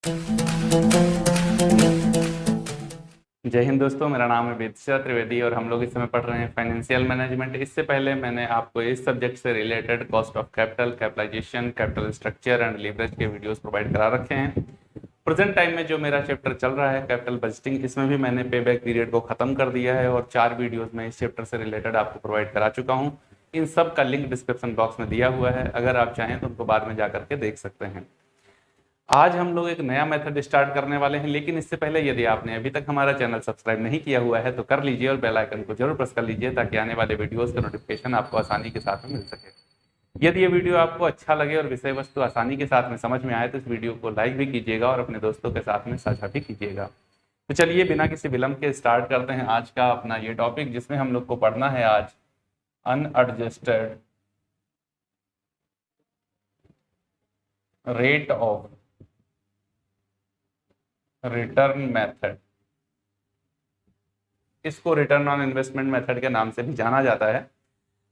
जय हिंद दोस्तों, मेरा नाम है वेदिशा त्रिवेदी और हम लोग इस समय पढ़ रहे हैं फाइनेंशियल मैनेजमेंट। इससे पहले मैंने आपको इस सब्जेक्ट से related cost of capital, capitalisation, capital structure and leverage के वीडियोस प्रोवाइड करा रखे हैं। प्रेजेंट टाइम में जो मेरा चैप्टर चल रहा है कैपिटल बजटिंग, इसमें भी मैंने पे बैक पीरियड को खत्म कर दिया है और 4 वीडियोस में इस चैप्टर से रिलेटेड आपको प्रोवाइड करा चुका हूँ। इन सब का लिंक डिस्क्रिप्शन बॉक्स में दिया हुआ है, अगर आप चाहें तो उनको बाद में जाकर के देख सकते हैं। आज हम लोग एक नया मेथड स्टार्ट करने वाले हैं, लेकिन इससे पहले यदि आपने अभी तक हमारा चैनल सब्सक्राइब नहीं किया हुआ है तो कर लीजिए और बेल आइकन को जरूर प्रेस कर लीजिए ताकि आने वाले वीडियोस का नोटिफिकेशन आपको आसानी के साथ में मिल सके। यदि ये वीडियो आपको अच्छा लगे और विषय वस्तु आसानी के साथ में समझ में आए तो इस वीडियो को लाइक भी कीजिएगा और अपने दोस्तों के साथ में साझा भी कीजिएगा। तो चलिए बिना किसी विलंब के स्टार्ट करते हैं आज का अपना ये टॉपिक, जिसमें हम लोग को पढ़ना है आज unadjusted rate of return method. इसको रिटर्न ऑन इन्वेस्टमेंट मेथड के नाम से भी जाना जाता है।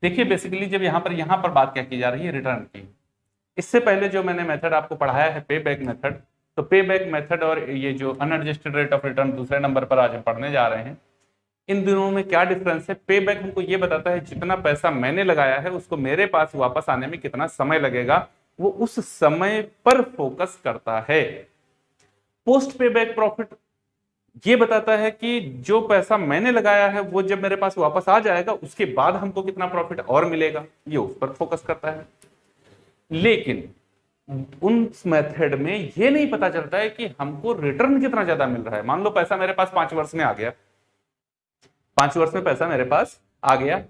देखिए बेसिकली जब यहाँ पर बात क्या की जा रही है रिटर्न की, इससे पहले जो मैंने मेथड आपको पढ़ाया है पे बैक मेथड, तो पे बैक मेथड और ये जो अनएडजस्टेड रेट ऑफ रिटर्न दूसरे नंबर पर आज हम पढ़ने जा रहे हैं, इन दोनों में क्या डिफरेंस है। पे बैक हमको ये बताता है जितना पैसा मैंने लगाया है उसको मेरे पास वापस आने में कितना समय लगेगा, वो उस समय पर फोकस करता है। पोस्ट पे बैक प्रॉफिट ये बताता है कि जो पैसा मैंने लगाया है वो जब मेरे पास वापस आ जाएगा उसके बाद हमको कितना प्रॉफिट और मिलेगा, ये उस पर फोकस करता है। लेकिन उन मेथड में ये नहीं पता चलता है कि हमको रिटर्न कितना ज्यादा मिल रहा है। मान लो पैसा मेरे पास 5 वर्ष में आ गया, 5 वर्ष में पैसा मेरे पास आ गया,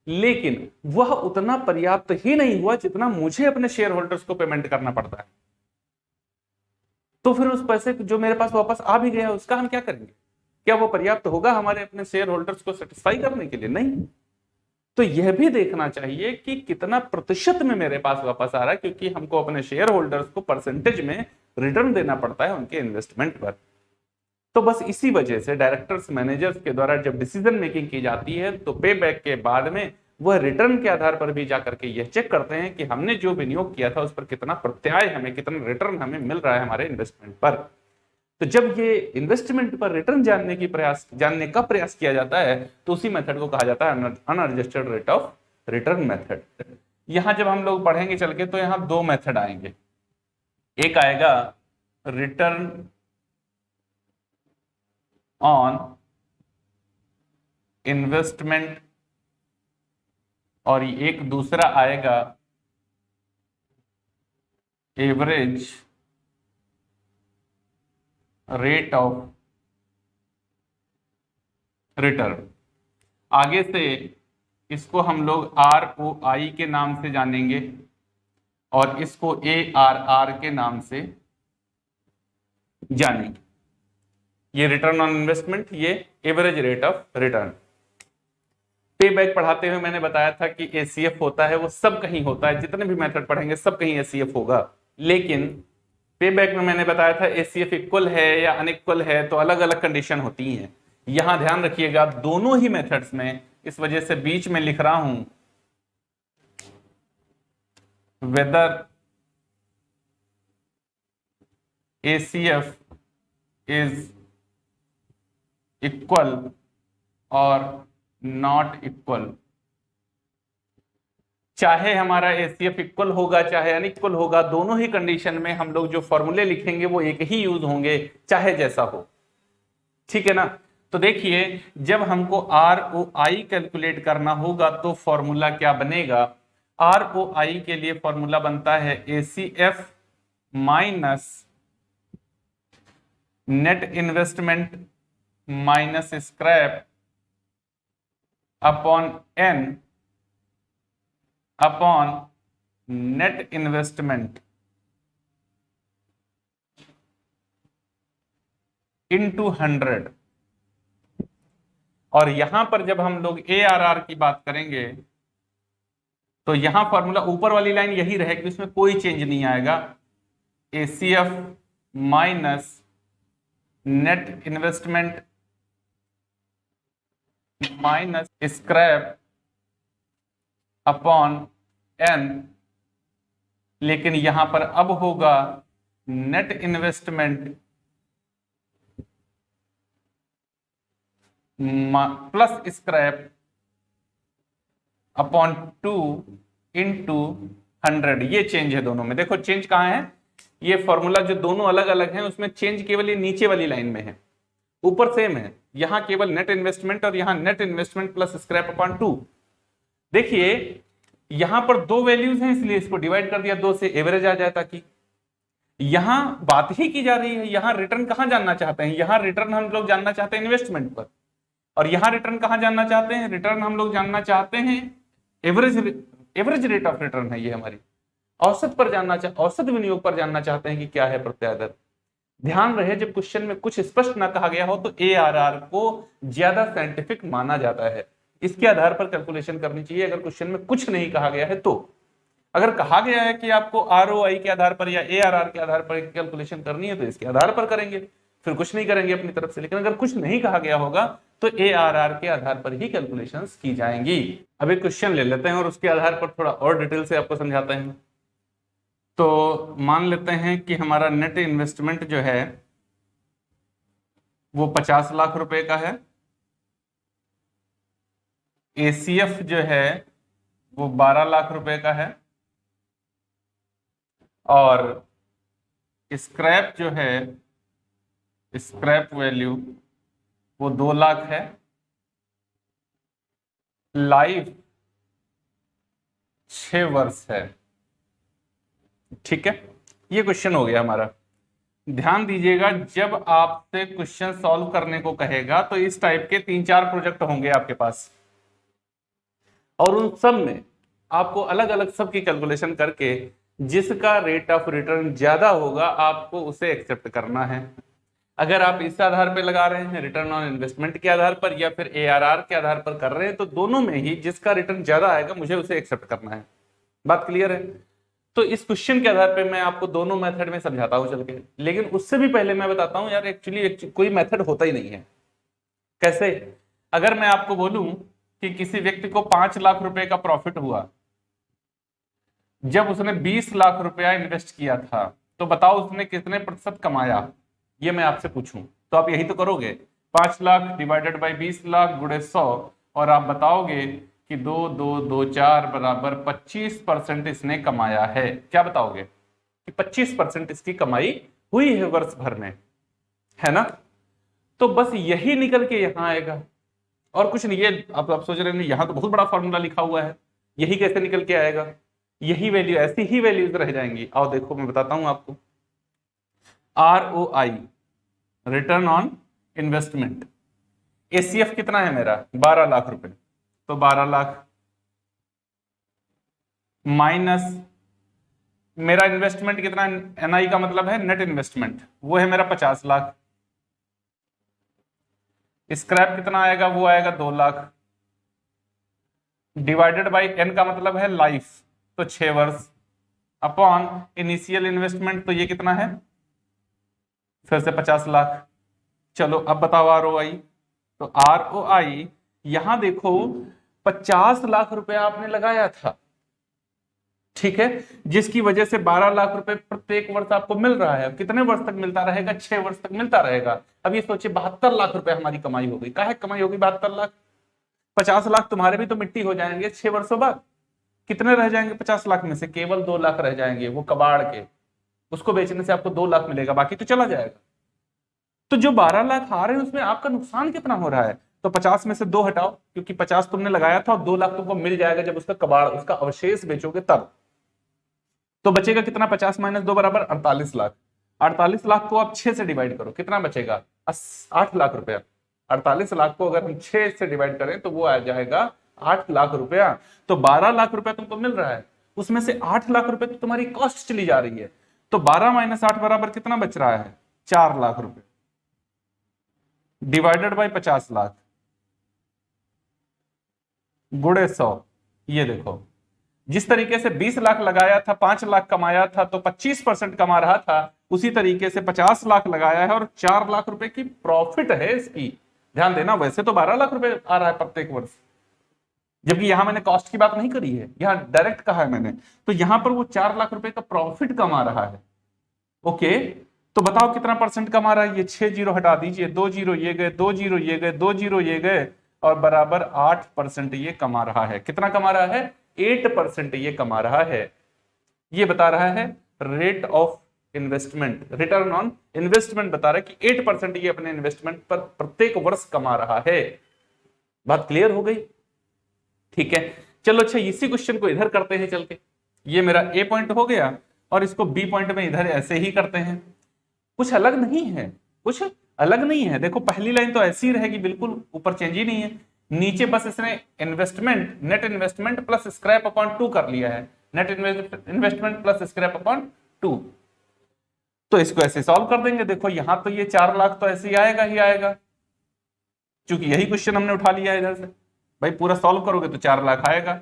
लेकिन वह उतना पर्याप्त ही नहीं हुआ जितना मुझे अपने शेयर होल्डर्स को पेमेंट करना पड़ता है। तो फिर उस पैसे जो मेरे पास वापस आ भी गया उसका हम क्या करेंगे? क्या वो पर्याप्त होगा हमारे अपने शेयर होल्डर्स को सेटिस्फाई करने के लिए? नहीं। तो यह भी देखना चाहिए कि कितना प्रतिशत में मेरे पास वापस आ रहा है, क्योंकि हमको अपने शेयर होल्डर्स को परसेंटेज में रिटर्न देना पड़ता है उनके इन्वेस्टमेंट पर। तो बस इसी वजह से डायरेक्टर्स मैनेजर्स के द्वारा जब डिसीजन मेकिंग की जाती है तो पे बैक के बाद में वह रिटर्न के आधार पर भी जाकर के यह चेक करते हैं कि हमने जो विनियोग किया था उस पर कितना प्रत्याय हमें, कितना रिटर्न हमें मिल रहा है हमारे इन्वेस्टमेंट पर। तो जब ये इन्वेस्टमेंट पर रिटर्न जानने का प्रयास किया जाता है तो उसी मेथड को कहा जाता है unadjusted rate of return method. यहां जब हम लोग पढ़ेंगे चल के तो यहां 2 मेथड आएंगे। एक आएगा रिटर्न ऑन इन्वेस्टमेंट और एक दूसरा आएगा एवरेज रेट ऑफ रिटर्न। आगे से इसको हम लोग ROI के नाम से जानेंगे और इसको ARR के नाम से जानेंगे। ये रिटर्न ऑन इन्वेस्टमेंट, ये एवरेज रेट ऑफ रिटर्न। पे बैक पढ़ाते हुए मैंने बताया था कि ACF होता है, वो सब कहीं होता है, जितने भी मेथड पढ़ेंगे सब कहीं ACF होगा। लेकिन पे बैक में मैंने बताया था ACF इक्वल है या अनइक्वल है तो अलग अलग कंडीशन होती हैं। यहां ध्यान रखिएगा दोनों ही मेथड्स में, इस वजह से बीच में लिख रहा हूं वेदर ACF इज इक्वल और नॉट इक्वल। चाहे हमारा ACF इक्वल होगा चाहे अनइक्वल होगा, दोनों ही कंडीशन में हम लोग जो फॉर्मूले लिखेंगे वो एक ही यूज होंगे, चाहे जैसा हो। ठीक है ना? तो देखिए जब हमको ROI कैलकुलेट करना होगा तो फॉर्मूला क्या बनेगा? ROI के लिए फॉर्मूला बनता है ACF minus net investment minus scrap upon N upon net investment into 100। और यहां पर जब हम लोग ARR की बात करेंगे तो यहां फॉर्मूला ऊपर वाली लाइन यही रहेगी, इसमें कोई चेंज नहीं आएगा। ACF minus net investment minus scrap upon N। लेकिन यहां पर अब होगा net investment plus scrap upon 2 into 100, ये चेंज है दोनों में। देखो चेंज कहाँ है, ये फॉर्मूला जो दोनों अलग अलग हैं उसमें चेंज केवल ये नीचे वाली लाइन में है, ऊपर सेम है। यहां केवल नेट इन्वेस्टमेंट और यहां net investment plus scrap upon 2। देखिए यहां पर दो वैल्यूज हैं इसलिए इसको डिवाइड कर दिया 2 से, एवरेज आ जाए ताकि। यहां बात ही की जा रही है, यहां रिटर्न कहां जानना चाहते हैं, यहां रिटर्न हम लोग जानना चाहते हैं इन्वेस्टमेंट पर, और यहां रिटर्न कहां जानना चाहते हैं, रिटर्न हम लोग जानना चाहते हैं एवरेज रेट ऑफ रिटर्न है ये हमारी, औसत पर औसत विनियोग पर जानना चाहते हैं कि क्या है प्रत्याय दर। ध्यान रहे जब क्वेश्चन में कुछ स्पष्ट ना कहा गया हो तो ARR को ज्यादा साइंटिफिक माना जाता है, इसके आधार पर कैलकुलेशन करनी चाहिए अगर क्वेश्चन में कुछ नहीं कहा गया है तो। अगर कहा गया है कि आपको ROI के आधार पर या ARR के आधार पर कैलकुलेशन करनी है तो इसके आधार पर करेंगे, फिर कुछ नहीं करेंगे अपनी तरफ से। लेकिन अगर कुछ नहीं कहा गया होगा तो ARR के आधार पर ही कैलकुलेशंस की जाएंगी। अब एक क्वेश्चन ले लेते हैं और उसके आधार पर थोड़ा और डिटेल से आपको समझाते हैं। तो मान लेते हैं कि हमारा नेट इन्वेस्टमेंट जो है वो 50 लाख रुपए का है, ACF जो है वो 12 लाख रुपए का है, और स्क्रैप जो है, स्क्रैप वैल्यू वो 2 लाख है, लाइफ 6 वर्ष है। ठीक है, ये क्वेश्चन हो गया हमारा। ध्यान दीजिएगा जब आपसे क्वेश्चन सॉल्व करने को कहेगा तो इस टाइप के 3-4 प्रोजेक्ट होंगे आपके पास, और उन सब में आपको अलग अलग सब की कैलकुलेशन करके जिसका रेट ऑफ रिटर्न ज्यादा होगा आपको उसे एक्सेप्ट करना है। अगर आप इस आधार पर लगा रहे हैं रिटर्न ऑन इन्वेस्टमेंट के आधार पर या फिर ARR के आधार पर कर रहे हैं तो दोनों में ही जिसका रिटर्न ज्यादा आएगा मुझे उसे एक्सेप्ट करना है। बात क्लियर है? तो इस क्वेश्चन के आधार पे मैं आपको दोनों मेथड में समझाता हूं चल के, लेकिन उससे भी पहले मैं बताता हूं यार एक्चुअली कोई मेथड होता ही नहीं है। कैसे? अगर मैं आपको बोलूं कि किसी व्यक्ति को 5 लाख रुपए का प्रॉफिट हुआ जब उसने 20 लाख रुपया इन्वेस्ट किया था, तो बताओ उसने कितने प्रतिशत कमाया, ये मैं आपसे पूछूं तो आप यही तो करोगे, 5 लाख डिवाइडेड बाई 20 लाख गुणे 100, और आप बताओगे कि 2 2 2 4 बराबर 25% इसने कमाया है। क्या बताओगे कि 25% इसकी कमाई हुई है वर्ष भर में, है ना? तो बस यही निकल के यहां आएगा और कुछ नहीं। ये आप सोच रहे हैं यहां तो बहुत बड़ा फॉर्मूला लिखा हुआ है, यही कैसे निकल के आएगा? यही वैल्यू, ऐसी ही वैल्यूज रह जाएंगी। आओ देखो मैं बताता हूं आपको। ROI return on investment, ACF कितना है मेरा 12 लाख रुपए, तो 12 लाख माइनस मेरा इन्वेस्टमेंट कितना, NI का मतलब है नेट इन्वेस्टमेंट, वो है मेरा 50 लाख। स्क्रैप कितना आएगा, वो आएगा 2 लाख, डिवाइडेड बाई N का मतलब है लाइफ, तो 6 वर्ष, अपॉन इनिशियल इन्वेस्टमेंट, तो ये कितना है फिर से 50 लाख। चलो अब बताओ ROI। तो ROI यहां देखो 50 लाख रुपया आपने लगाया था, ठीक है, जिसकी वजह से 12 लाख रुपए प्रत्येक वर्ष आपको मिल रहा है। कितने वर्ष तक मिलता रहेगा? 6 वर्ष तक मिलता रहेगा। अब ये सोचिए 72 लाख रुपए हमारी कमाई हो गई। काहे कमाई होगी 72 लाख? 50 लाख तुम्हारे भी तो मिट्टी हो जाएंगे 6 वर्षों बाद। कितने रह जाएंगे 50 लाख में से? केवल 2 लाख रह जाएंगे, वो कबाड़ के, उसको बेचने से आपको 2 लाख मिलेगा, बाकी तो चला जाएगा। तो जो 12 लाख आ रहे हैं उसमें आपका नुकसान कितना हो रहा है? तो 50 में से 2 हटाओ, क्योंकि 50 तुमने लगाया था और 2 लाख तुमको मिल जाएगा जब उसका कबाड़, उसका अवशेष बेचोगे तब। तो बचेगा कितना? 50 माइनस 2 बराबर 48 लाख। 48 लाख को आप 6 से डिवाइड करो, कितना बचेगा? 8 लाख रुपया। 48 लाख को अगर हम 6 से डिवाइड करें तो वो आ जाएगा 8 लाख रुपया। तो 12 लाख रुपया तुमको मिल रहा है, उसमें से 8 लाख रुपए तो तुम्हारी कॉस्ट चली जा रही है। तो 12 माइनस 8 बराबर कितना बच रहा है? 4 लाख रुपए, डिवाइडेड बाई 50 लाख गुणे 100। ये देखो जिस तरीके से 20 लाख लगाया था, 5 लाख कमाया था, तो 25% कमा रहा था, उसी तरीके से 50 लाख लगाया है और 4 लाख रुपए की प्रॉफिट है इसकी। ध्यान देना, वैसे तो 12 लाख रुपए आ रहा है प्रत्येक वर्ष, जबकि यहां मैंने कॉस्ट की बात नहीं करी है, यहां डायरेक्ट कहा है मैंने। तो यहां पर वो 4 लाख रुपए का प्रॉफिट कमा रहा है। ओके, तो बताओ कितना परसेंट कमा रहा है? ये 6 जीरो हटा दीजिए, 2 जीरो ये गए, 2 जीरो ये गए, 2 जीरो ये गए, और बराबर 8% ये कमा रहा है। कितना कमा रहा है? 8% ये कमा रहा है। ये बता रहा है rate of investment, return on investment बता रहा है कि 8% ये अपने इन्वेस्टमेंट पर प्रत्येक वर्ष कमा रहा है। बात क्लियर हो गई? ठीक है, चलो अच्छा इसी क्वेश्चन को इधर करते हैं चल के। ये मेरा ए पॉइंट हो गया और इसको बी पॉइंट में इधर ऐसे ही करते हैं। कुछ अलग नहीं है, कुछ अलग नहीं है। देखो पहली लाइन तो ऐसी रहेगी बिल्कुल, ऊपर चेंज ही नहीं है। नीचे बस इसने investment, net investment plus scrap upon 2 कर लिया है। Net investment plus scrap upon 2, तो इसको ऐसे सॉल्व कर देंगे। देखो यहां तो ये 4 लाख तो ऐसे ही आएगा ही आएगा, क्योंकि यही क्वेश्चन हमने उठा लिया है इधर से। भाई पूरा सॉल्व करोगे तो 4 लाख आएगा,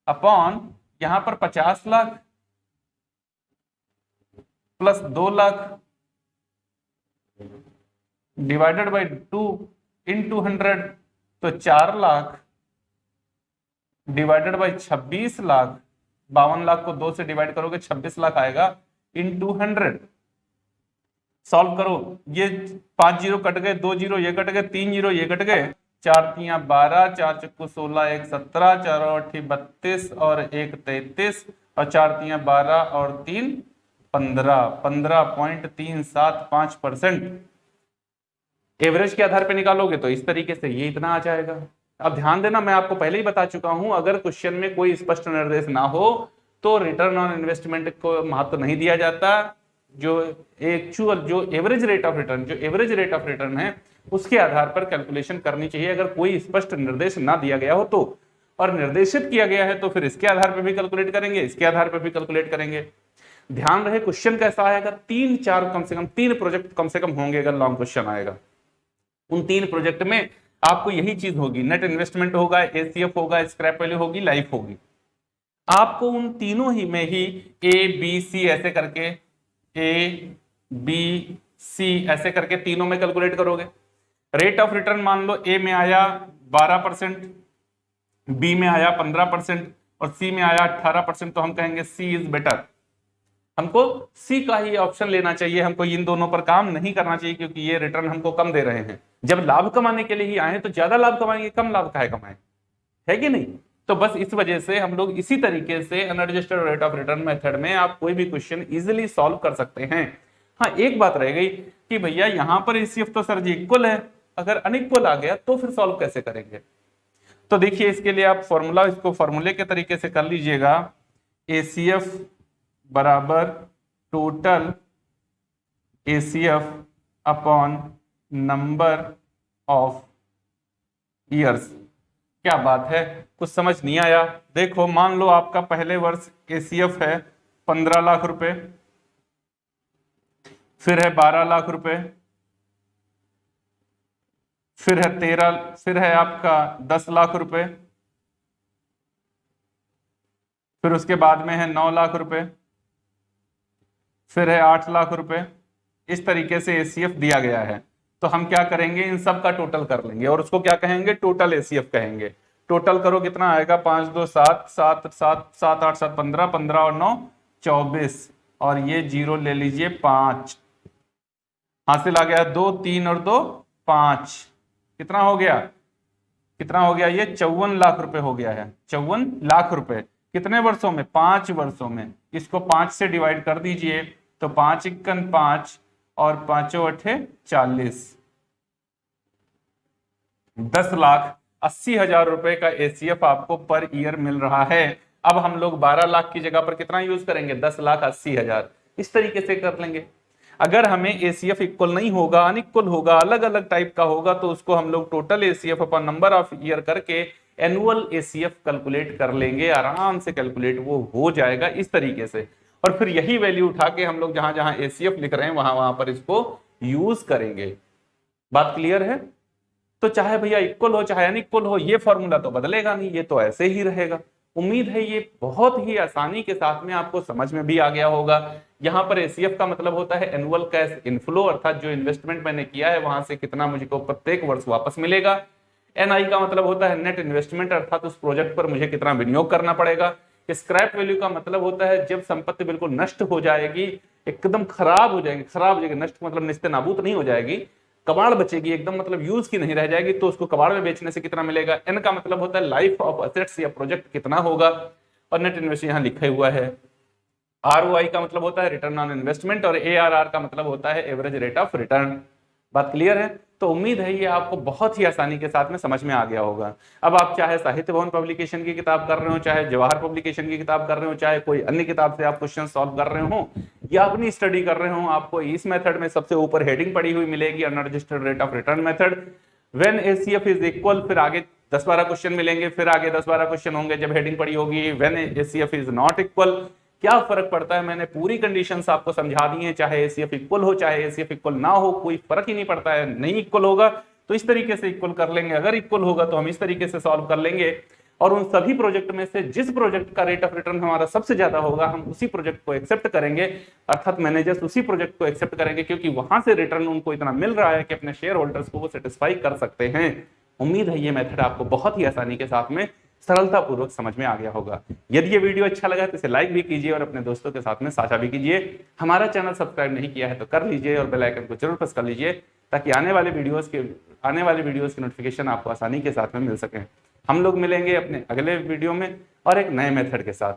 अपॉन यहां पर 50 lakh plus 2 lakh divided by 2 into 100, तो 4 लाख डिवाइडेड बाई 26 लाख, 52 लाख को 2 से डिवाइड करोगे 26 लाख आएगा इंटू 100। सॉल्व करो, ये 5 जीरो कट गए, 2 जीरो ये कट गए, 3 जीरो ये कट गए, 4 तियां 12, 4 चक्कू 16, 1 17, 4 8 32 और 1 33, और 4 तियां 12 और 3 15, 15.375%। एवरेज के आधार पे निकालोगे तो इस तरीके से ये इतना आ जाएगा। अब ध्यान देना, मैं आपको पहले ही बता चुका हूं, अगर क्वेश्चन में कोई स्पष्ट निर्देश ना हो तो रिटर्न ऑन इन्वेस्टमेंट को महत्व नहीं दिया जाता। जो एक्चुअल, जो एवरेज रेट ऑफ रिटर्न है उसके आधार पर कैलकुलेशन करनी चाहिए, अगर कोई स्पष्ट निर्देश ना दिया गया हो तो। और निर्देशित किया गया है तो फिर इसके आधार पर भी कैलकुलेट करेंगे, इसके आधार पर भी कैलकुलेट करेंगे। ध्यान रहे क्वेश्चन कैसा आएगा, 3-4 कम से कम 3 प्रोजेक्ट कम से कम होंगे अगर लॉन्ग क्वेश्चन आएगा। उन 3 प्रोजेक्ट में आपको यही चीज होगी, नेट इन्वेस्टमेंट होगा, एसीएफ होगा, स्क्रैप वैल्यू होगी, लाइफ होगी। आपको उन तीनों ही में ही ए बी सी ऐसे करके, ए बी सी ऐसे करके तीनों में कैलकुलेट करोगे। रेट ऑफ रिटर्न मान लो ए में आया 12%, बी में आया 15% और सी में आया 18%, तो हम कहेंगे सी इज बेटर। हमको सी का ही ऑप्शन लेना चाहिए, हमको इन दोनों पर काम नहीं करना चाहिए, क्योंकि ये रिटर्न हमको कम दे रहे हैं। जब लाभ कमाने के लिए ही आए तो ज्यादा लाभ कमाएंगे, कम लाभ काहे कमाए, है कि नहीं? तो बस इस वजह से हम लोग इसी तरीके से unadjusted rate of return method में आप कोई भी क्वेश्चन इजीली सॉल्व कर सकते हैं। हाँ एक बात रह गई कि भैया यहां पर एसीएफ तो सर जी इक्वल है, अगर अनइक्वल आ गया तो फिर सॉल्व कैसे करेंगे? तो देखिए इसके लिए आप फॉर्मूला, इसको फॉर्मूले के तरीके से कर लीजिएगा। एसीएफ बराबर total ACF upon number of years. क्या बात है, कुछ समझ नहीं आया? देखो मान लो आपका पहले वर्ष एसीएफ है 15 लाख रुपए, फिर है 12 लाख रुपए, फिर है 13, फिर है आपका 10 लाख रुपए, फिर उसके बाद में है 9 लाख रुपए, फिर है 8 लाख रुपए। इस तरीके से एसीएफ दिया गया है। तो हम क्या करेंगे, इन सब का टोटल कर लेंगे और उसको क्या कहेंगे, टोटल एसीएफ कहेंगे। टोटल करो कितना आएगा, 5 2 7 7 7 7 8 7 15, 15 और 9 24, और ये जीरो ले लीजिए 5, हासिल आ गया 2 3 और 2 5, कितना हो गया, कितना हो गया, ये 54 लाख रुपए हो गया है। 54 लाख रुपए कितने वर्षों में, 5 वर्षों में। इसको 5 से डिवाइड कर दीजिए, तो 5 × 5 और 5 8 40, 10,80,000 रुपए का एसीएफ आपको पर ईयर मिल रहा है। अब हम लोग 12 लाख की जगह पर कितना यूज करेंगे, 10,80,000। इस तरीके से कर लेंगे। अगर हमें एसीएफ इक्वल नहीं होगा, अनइक्वल होगा, अलग अलग टाइप का होगा, तो उसको हम लोग total ACF upon number of year करके एनुअल एसीएफ कैलकुलेट कर लेंगे। आराम से कैलकुलेट वो हो जाएगा इस तरीके से। और फिर यही वैल्यू उठा के हम लोग जहां जहां एसीएफ लिख रहे हैं वहां पर इसको यूज करेंगे। बात क्लियर है? तो चाहे भैया इक्वल हो चाहे अनइक्वल हो, ये फॉर्मूला तो बदलेगा नहीं, ये तो ऐसे ही रहेगा। उम्मीद है ये बहुत ही आसानी के साथ में आपको समझ में भी आ गया होगा। यहाँ पर एसीएफ का मतलब होता है एनुअल कैश इनफ्लो, अर्थात जो इन्वेस्टमेंट मैंने किया है वहां से कितना मुझको प्रत्येक वर्ष वापस मिलेगा। एनआई का मतलब होता है नेट इन्वेस्टमेंट, अर्थात उस प्रोजेक्ट पर मुझे कितना विनियोग करना पड़ेगा। स्क्रैप वैल्यू का मतलब होता है जब संपत्ति बिल्कुल नष्ट हो जाएगी एकदम खराब हो जाएगी, खराब हो जाएगी, नष्ट मतलब निस्ते नाबूद नहीं हो जाएगी, कबाड़ बचेगी एकदम, मतलब यूज की नहीं रह जाएगी, तो उसको कबाड़ में बेचने से कितना मिलेगा। एन का मतलब होता है लाइफ ऑफ असेट्स या प्रोजेक्ट कितना होगा, और नेट इन्वेस्ट यहाँ लिखा हुआ है। ROI का मतलब होता है रिटर्न ऑन इन्वेस्टमेंट, और ARR का मतलब होता है एवरेज रेट ऑफ रिटर्न। बात क्लियर है? तो उम्मीद है ये आपको बहुत ही आसानी के साथ में समझ में आ गया होगा। अब आप चाहे साहित्य भवन पब्लिकेशन की किताब कर रहे हो, चाहे जवाहर पब्लिकेशन की किताब कर रहे हो, चाहे कोई अन्य किताब से आप क्वेश्चन सॉल्व कर रहे हो या अपनी स्टडी कर रहे हो, आपको इस मेथड में सबसे ऊपर हेडिंग पड़ी हुई मिलेगी, unregistered rate of return method, when ACF is equal, फिर आगे 10-12 क्वेश्चन मिलेंगे, फिर आगे 10-12 क्वेश्चन होंगे जब हेडिंग पड़ी होगी when ACF is not equal. क्या फर्क पड़ता है, मैंने पूरी कंडीशंस आपको समझा दी है, चाहे ACF इक्वल हो चाहे ACF इक्वल ना हो, कोई फर्क ही नहीं पड़ता है। नहीं इक्वल होगा तो इस तरीके से इक्वल कर लेंगे, अगर इक्वल होगा तो हम इस तरीके से सॉल्व कर लेंगे, और उन सभी प्रोजेक्ट में से जिस प्रोजेक्ट का रेट ऑफ रिटर्न हमारा सबसे ज्यादा होगा हम उसी प्रोजेक्ट को एक्सेप्ट करेंगे, अर्थात मैनेजर्स उसी प्रोजेक्ट को एक्सेप्ट करेंगे, क्योंकि वहां से रिटर्न उनको इतना मिल रहा है कि अपने शेयर होल्डर्स को वो सेटिस्फाई कर सकते हैं। उम्मीद है ये मेथड आपको बहुत ही आसानी के साथ में सरलता पूर्वक समझ में आ गया होगा। यदि ये वीडियो अच्छा लगा तो इसे लाइक भी कीजिए और अपने दोस्तों के साथ में साझा भी कीजिए। हमारा चैनल सब्सक्राइब नहीं किया है तो कर लीजिए और बेल आइकन को जरूर प्रेस कर लीजिए, ताकि आने वाले वीडियोस की नोटिफिकेशन आपको आसानी के साथ में मिल सके। हम लोग मिलेंगे अपने अगले वीडियो में और एक नए मेथड के साथ।